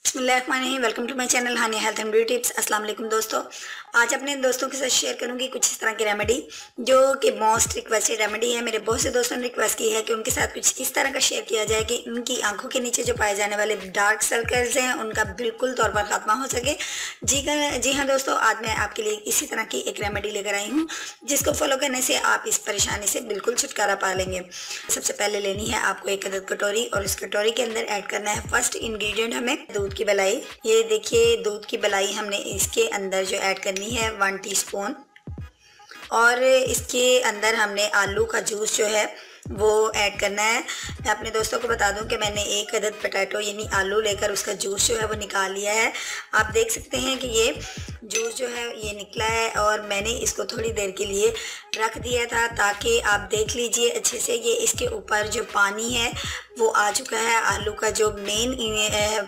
बिस्मिल्लाहिर्रहमानिर्रहीम। Welcome to my channel Hania health and beauty tips. अस्सलाम वालेकुम दोस्तों, आज अपने दोस्तों के साथ शेयर करूंगी कुछ इस तरह की रेमेडी जो कि मोस्ट रिक्वेस्टेड रेमेडी है। मेरे बहुत से दोस्तों ने रिक्वेस्ट की है कि उनके साथ कुछ इस तरह का शेयर किया जाए कि उनकी आंखों के नीचे जो पाए जाने वाले डार्क सर्कल्स हैं उनका बिल्कुल तौर पर खात्मा हो सके। जी हाँ दोस्तों, आज मैं आपके लिए इसी तरह की एक रेमेडी लेकर आई हूँ जिसको फॉलो करने से आप इस परेशानी से बिल्कुल छुटकारा पा लेंगे। सबसे पहले लेनी है आपको एक अदद कटोरी और इस कटोरी के अंदर ऐड करना है फर्स्ट इंग्रेडिएंट हमें दूध की मलाई। ये देखिए दूध की मलाई हमने इसके अंदर जो ऐड करनी है 1 टीस्पून। और इसके अंदर हमने आलू का जूस जो है वो ऐड करना है। मैं अपने दोस्तों को बता दूं कि मैंने एक अदद पोटैटो यानी आलू लेकर उसका जूस जो है वो निकाल लिया है। आप देख सकते हैं कि ये जूस जो है ये निकला है और मैंने इसको थोड़ी देर के लिए रख दिया था ताकि आप देख लीजिए अच्छे से ये इसके ऊपर जो पानी है वो आ चुका है। आलू का जो मेन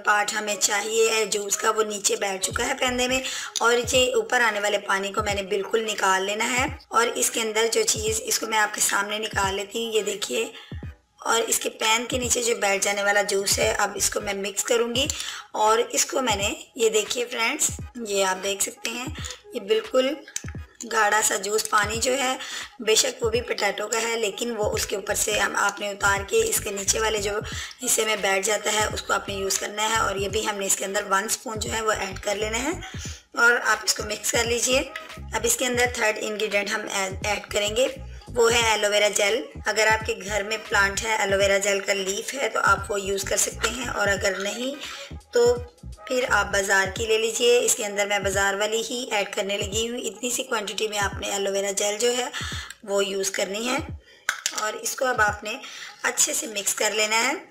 पार्ट हमें चाहिए है जूस का वो नीचे बैठ चुका है पैंदे में और ये ऊपर आने वाले पानी को मैंने बिल्कुल निकाल लेना है। और इसके अंदर जो चीज़ इसको मैं आपके सामने निकाल लेती हूँ, ये देखिए। और इसके पैन के नीचे जो बैठ जाने वाला जूस है अब इसको मैं मिक्स करूँगी और इसको मैंने ये देखिए फ्रेंड्स, ये आप देख सकते हैं ये बिल्कुल गाढ़ा सा जूस पानी जो है बेशक वो भी पोटैटो का है लेकिन वो उसके ऊपर से आपने उतार के इसके नीचे वाले जो हिस्से में बैठ जाता है उसको आपने यूज़ करना है। और ये भी हमने इसके अंदर 1 स्पून जो है वो ऐड कर लेना है और आप इसको मिक्स कर लीजिए। अब इसके अंदर थर्ड इंग्रेडिएंट हम ऐड करेंगे, वो है एलोवेरा जेल। अगर आपके घर में प्लांट है एलोवेरा जेल का लीफ है तो आप वो यूज़ कर सकते हैं और अगर नहीं तो फिर आप बाज़ार की ले लीजिए। इसके अंदर मैं बाज़ार वाली ही ऐड करने लगी हूँ। इतनी सी क्वांटिटी में आपने एलोवेरा जेल जो है वो यूज़ करनी है और इसको अब आपने अच्छे से मिक्स कर लेना है।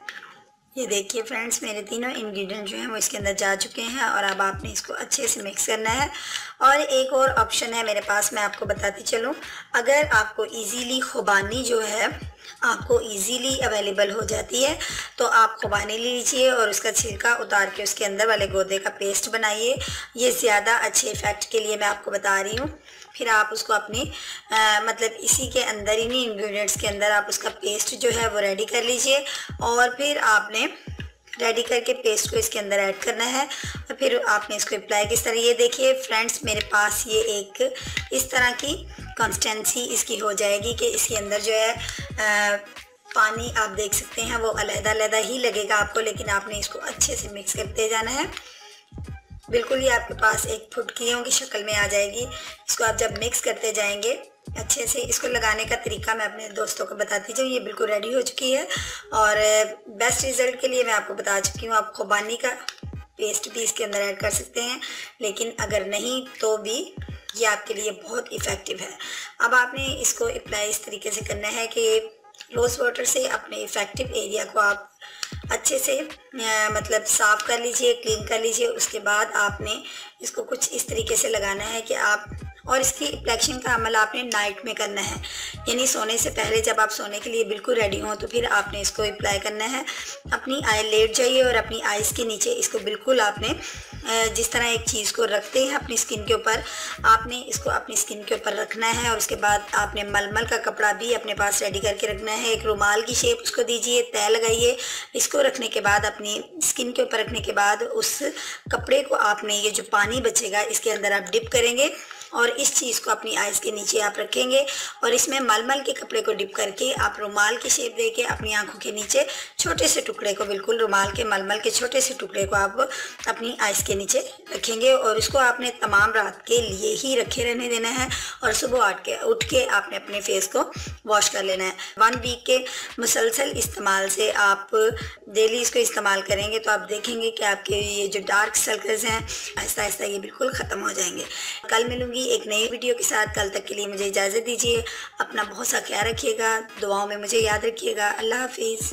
ये देखिए फ्रेंड्स, मेरे तीनों इंग्रेडिएंट जो हैं वो इसके अंदर जा चुके हैं और अब आपने इसको अच्छे से मिक्स करना है। और एक और ऑप्शन है मेरे पास, मैं आपको बताती चलूँ। अगर आपको इजीली खुबानी जो है आपको इजीली अवेलेबल हो जाती है तो आप खुबानी ले लीजिए और उसका छिलका उतार के उसके अंदर वाले गोदे का पेस्ट बनाइए। ये ज़्यादा अच्छे इफ़ेक्ट के लिए मैं आपको बता रही हूँ। फिर आप उसको अपनी मतलब इसी के अंदर इन्हीं इंग्रेडिएंट्स के अंदर आप उसका पेस्ट जो है वो रेडी कर लीजिए और फिर आपने रेडी करके पेस्ट को इसके अंदर ऐड करना है और फिर आपने इसको अप्लाई किस तरह। ये देखिए फ्रेंड्स, मेरे पास ये एक इस तरह की कंसिस्टेंसी इसकी हो जाएगी कि इसके अंदर जो है पानी आप देख सकते हैं वो अलग-अलग ही लगेगा आपको, लेकिन आपने इसको अच्छे से मिक्स करते जाना है। बिल्कुल ये आपके पास एक फुटकियों की शक्ल में आ जाएगी। इसको आप जब मिक्स करते जाएंगे अच्छे से, इसको लगाने का तरीका मैं अपने दोस्तों को बताती जाऊँ। ये बिल्कुल रेडी हो चुकी है और बेस्ट रिज़ल्ट के लिए मैं आपको बता चुकी हूँ। आप खुबानी का पेस्ट भी इसके अंदर ऐड कर सकते हैं, लेकिन अगर नहीं तो भी ये आपके लिए बहुत इफ़ेक्टिव है। अब आपने इसको अप्लाई इस तरीके से करना है कि रोज़ वाटर से अपने इफ़ेक्टिव एरिया को आप अच्छे से मतलब साफ़ कर लीजिए, क्लीन कर लीजिए। उसके बाद आपने इसको कुछ इस तरीके से लगाना है कि आप, और इसकी एप्लीकेशन का अमल आपने नाइट में करना है, यानी सोने से पहले जब आप सोने के लिए बिल्कुल रेडी हो तो फिर आपने इसको अप्लाई करना है। अपनी आई लेट जाइए और अपनी आइज़ के नीचे इसको बिल्कुल आपने जिस तरह एक चीज़ को रखते हैं अपनी स्किन के ऊपर, आपने इसको अपनी स्किन के ऊपर रखना है। और उसके बाद आपने मलमल का कपड़ा भी अपने पास रेडी करके रखना है। एक रुमाल की शेप उसको दीजिए, तय लगाइए। इसको रखने के बाद अपनी स्किन के ऊपर रखने के बाद उस कपड़े को आपने ये जो पानी बचेगा इसके अंदर आप डिप करेंगे और इस चीज़ को अपनी आइज़ के नीचे आप रखेंगे और इसमें मलमल के कपड़े को डिप करके आप रुमाल की शेप देके अपनी आंखों के नीचे छोटे से टुकड़े को, बिल्कुल रुमाल के मलमल के छोटे से टुकड़े को आप अपनी आइज़ के नीचे रखेंगे और इसको आपने तमाम रात के लिए ही रखे रहने देना है और सुबह उठ के आपने अपने फेस को वॉश कर लेना है। 1 वीक के मुसलसल इस्तेमाल से आप डेली इसको इस्तेमाल करेंगे तो आप देखेंगे कि आपके ये जो डार्क सर्कल्स हैं आहिस्ता आहिस्ता ये बिल्कुल ख़त्म हो जाएंगे। कल मिलूंगी एक नई वीडियो के साथ। कल तक के लिए मुझे इजाज़त दीजिए। अपना बहुत सा ख्याल रखिएगा, दुआओं में मुझे याद रखिएगा। अल्लाह हाफिज़।